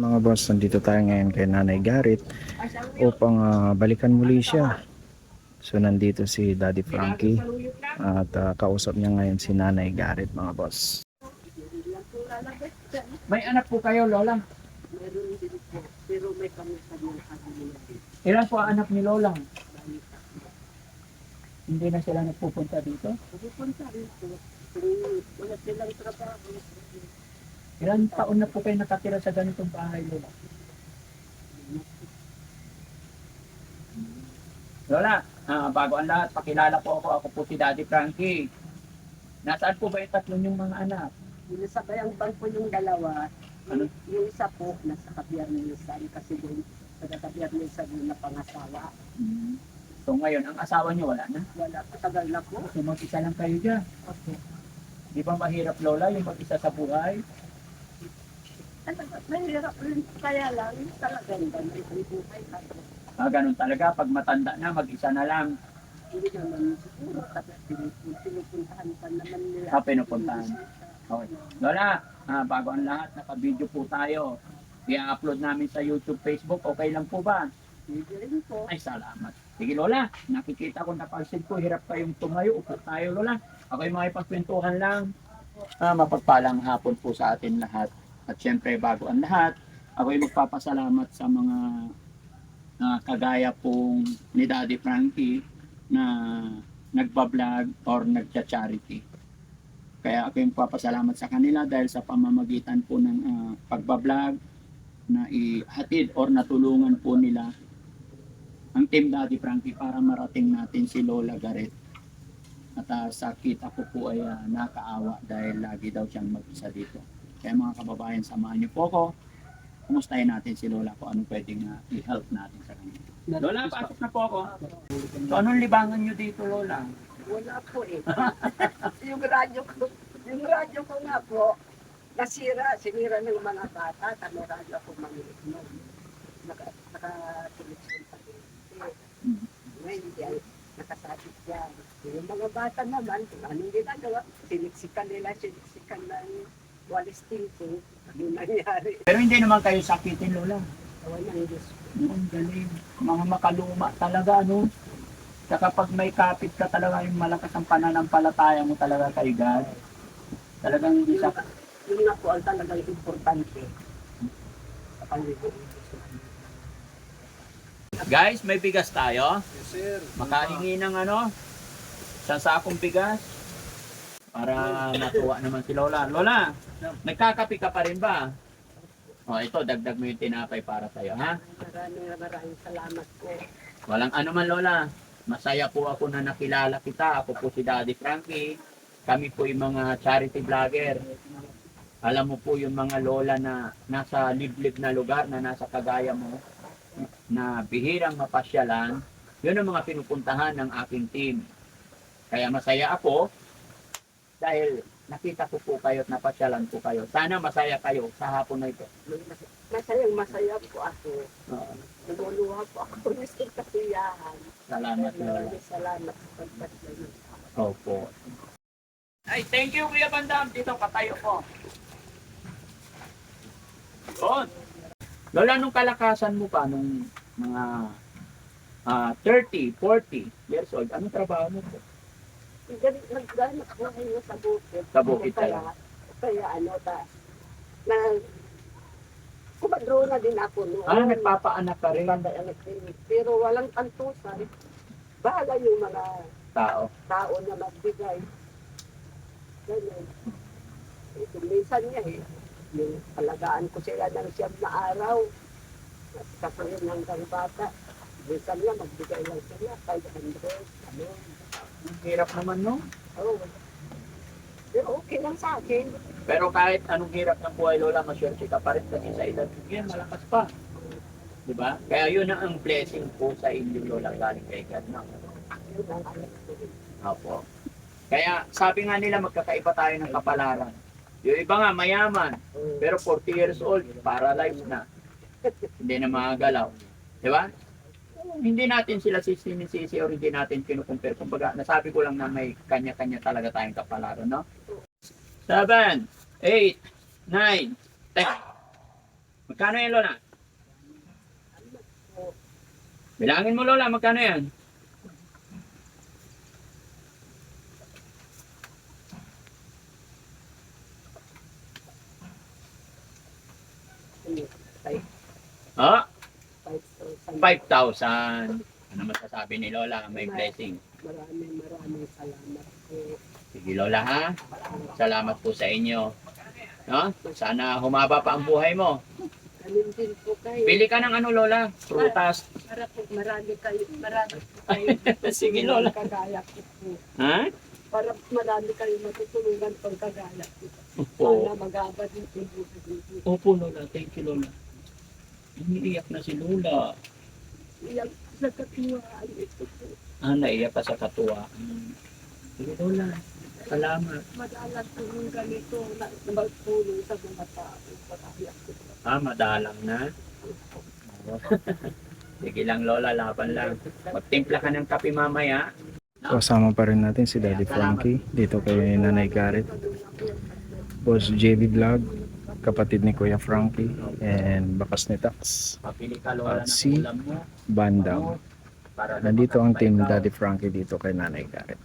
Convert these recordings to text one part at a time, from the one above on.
Mga boss, nandito tayo ngayon kay Nanay Garrett upang balikan muli siya. So nandito si Daddy Frankie at kausap niya ngayon si Nanay Garrett, mga boss. May anak po kayo, Lola? Meron din po, pero may kami-kami kanila. Ilan po ang anak ni Lola? Hindi na sila nagpupunta dito? Pupunta rin po. Kung wala silang trabaho. Ilan taon na po kayo nakatira sa ganitong bahay, Lola? Lola, bago ang lahat, pakilala po ako. Ako po si Daddy Frankie. Nasaan po ba yung tatlong yung mga anak? Nilasabayang bang po yung dalawa. Ano? Yung isa po, nasa kabiyernisan. Kasi doon, sa kabiyernisan yung napangasawa. So ngayon, ang asawa niyo wala na? Wala, patagal na po. So mag-isa lang kayo dyan. Okay. Di ba mahirap, Lola, yung mag-isa sa buhay? Talaga, mahirap rin. Kaya lang, talagang ganun ang buhay natin. Ganun talaga, pag matanda na, mag-isa na lang. Hindi naman siguro, tapos pinupuntahan pa naman nila. Pinupuntahan. Okay. Lola, bago ang lahat, naka-video po tayo. I-upload namin sa YouTube, Facebook. Okay lang po ba? Hindi rin po. Ay, salamat. Sige, Lola. Nakikita ko, napansin ko, hirap kayong tumayo. Upo tayo, Lola. Ako'y makipagkwentuhan lang. Mapagpalang hapon po sa atin lahat. At syempre, bago ang lahat, ako'y magpapasalamat sa mga kagaya pong ni Daddy Frankie na nagbablog or nagcha-charity. Kaya ako yung papasalamat sa kanila dahil sa pamamagitan po ng pagbablog na ihatid or natulungan po nila ang Team Daddy Frankie para marating natin si Lola Garrett. At sa kita ko po ay nakaawa dahil lagi daw siyang mag-isa dito. Kaya mga kababayan, samahan niyo po ako. Kumustahin natin si Lola kung anong pwedeng i-help natin sa kanya. Lola, pasok na po ako. So anong libangan niyo dito, Lola? Wala po eh. yung radyo ko nga po, sinira ng mga bata, kami radyo ako maliit nun. Naka-television pa rin. Ngayon yan, nakasabit yan. Yung mga bata naman, kung anong ginagawa, siniksikan ng walis thinking, ano nangyari. Pero hindi naman kayo sakitin, Lola. Awan ng Diyos. Ang galing. Mga makaluma talaga, ano? Saka pag may kapit ka talaga, yung malakas ang pananampalataya mo talaga kay God. Talagang hindi sa... Yun na po ang talagang importante sa Panginoon. Guys, may bigas tayo. Yes, sir. Makahingi ng isang sakong bigas. Para matuwa naman si Lola. Lola, nagkakapi ka pa rin ba? O, ito, dagdag mo yung tinapay para sa'yo, ha? Maraming salamat po. Walang ano man, Lola. Masaya po ako na nakilala kita. Ako po si Daddy Frankie. Kami po yung mga charity vlogger. Alam mo po yung mga lola na nasa liblib na lugar, na nasa kagaya mo, na bihirang mapasyalan, yun ang mga pinupuntahan ng aking team. Kaya masaya ako dahil nakita ko po kayo at napasyalan ko kayo. Sana masaya kayo sa hapon na ito. Masaya po ako. Naguluha po ako ng kasiyahan. Salamat, Lola. Maraming salamat sa pagpasyalan. Opo. Ay, thank you, Kuya Bandam. Dito, katayo ko. Yun. Lola, nung kalakasan mo pa, nung mga 30, 40 years old, anong trabaho mo po? Nagganap po kayo sa bukid. Sa bukid Kaya na kumadro na din ako noon. Nagpapaanak ka rin. Nagpapaanak din. Pero walang tantusan. Bahala yung mga Tao. tao na magbigay. Ganun. Ito, minsan niya yung alagaan ko sila ng 7 na araw. At kapalit hanggang bata. Minsan niya magbigay lang sila. 500. Ano. Ang hirap naman, no? Oh. Pero okay lang sa akin. Pero kahit anong hirap ng buhay, Lola, masyerte ka pa rin kasi sa edad mo yan, malakas pa. Diba? Kaya yun ang blessing po sa inyo, Lola, galing kay God. No? Yun ang alam ko. Opo. Kaya sabi nga nila, magkakaiba tayo ng kapalaran. Yung iba nga, mayaman, pero 40 years old, paralyzed na. Hindi na makagalaw. Diba? Hindi natin sila sinisisi or hindi natin kinukumpare. Kumbaga, nasabi ko lang na may kanya-kanya talaga tayong kapalaran, no? 7, 8, 9, 10. Magkano yan, Lola? Bilangin mo, Lola, magkano yan? Five- Ah, 5,000. 5,000. Ano masasabi ni Lola? May blessing. Maraming salamat po. Sige, Lola, ha? Salamat po sa inyo. No? Sana humaba pa ang buhay mo. Ganun din po kayo. Pili ka ng ano, Lola? Prutas. Marami po kayo. Sige, Lola. Kagaya ko po. Ha? Para marami kayo matutulungan pag kagaya ko. Opo. Sana mag-aabad yung ibuha dito. Opo, Lola. Thank you, Lola. Umiiyak na si Lola. Iyak sa katuwaan ito po. Ah, naiyak ka sa katuwa. Sige, Lola. Salamat. Madalas po yung ganito na magtulong sa mga tao. Pag-ayak ko po. Ah, madalang na. Sige lang, Lola. Laban lang. Magtimpla ka ng kape mamaya. Kasama pa rin natin si Daddy Frankie dito kay Nanay Garrett. Boss JB Vlog, kapatid ni Kuya Frankie, and Bakas ni Tax, Papili ka, Lola, At ng si ulam mo. Bandam. Para Nandito ang team ikaw. Daddy Frankie dito kay Nanay Garrett.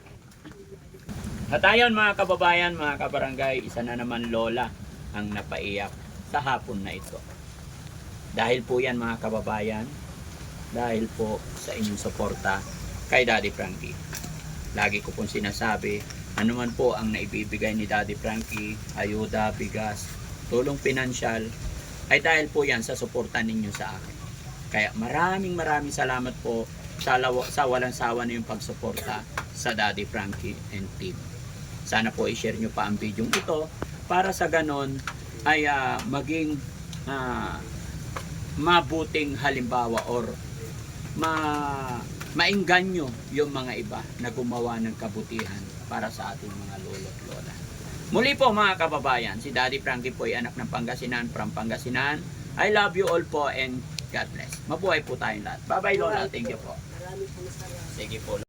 At ayon mga kababayan, mga kabarangay, isa na naman Lola ang napaiyak sa hapon na ito. Dahil po yan mga kababayan, dahil po sa inyong suporta kay Daddy Frankie. Lagi ko pong sinasabi, ano man po ang naibibigay ni Daddy Frankie, ayuda, bigas, tulong pinansyal, ay dahil po yan sa suporta ninyo sa akin. Kaya maraming salamat po sa walang sawa na yung pagsuporta sa Daddy Frankie and team. Sana po i-share nyo pa ang video ito para sa ganon ay maging mabuting halimbawa or maingganyo yung mga iba na gumawa ng kabutihan para sa ating mga lolo at lola. Muli po mga kababayan, si Daddy Frankie po ay anak ng Pangasinan, from Pangasinan. I love you all po and God bless. Mabuhay po tayong lahat. Bye bye Lola, thank you po. Marami pong salamat. Sige po.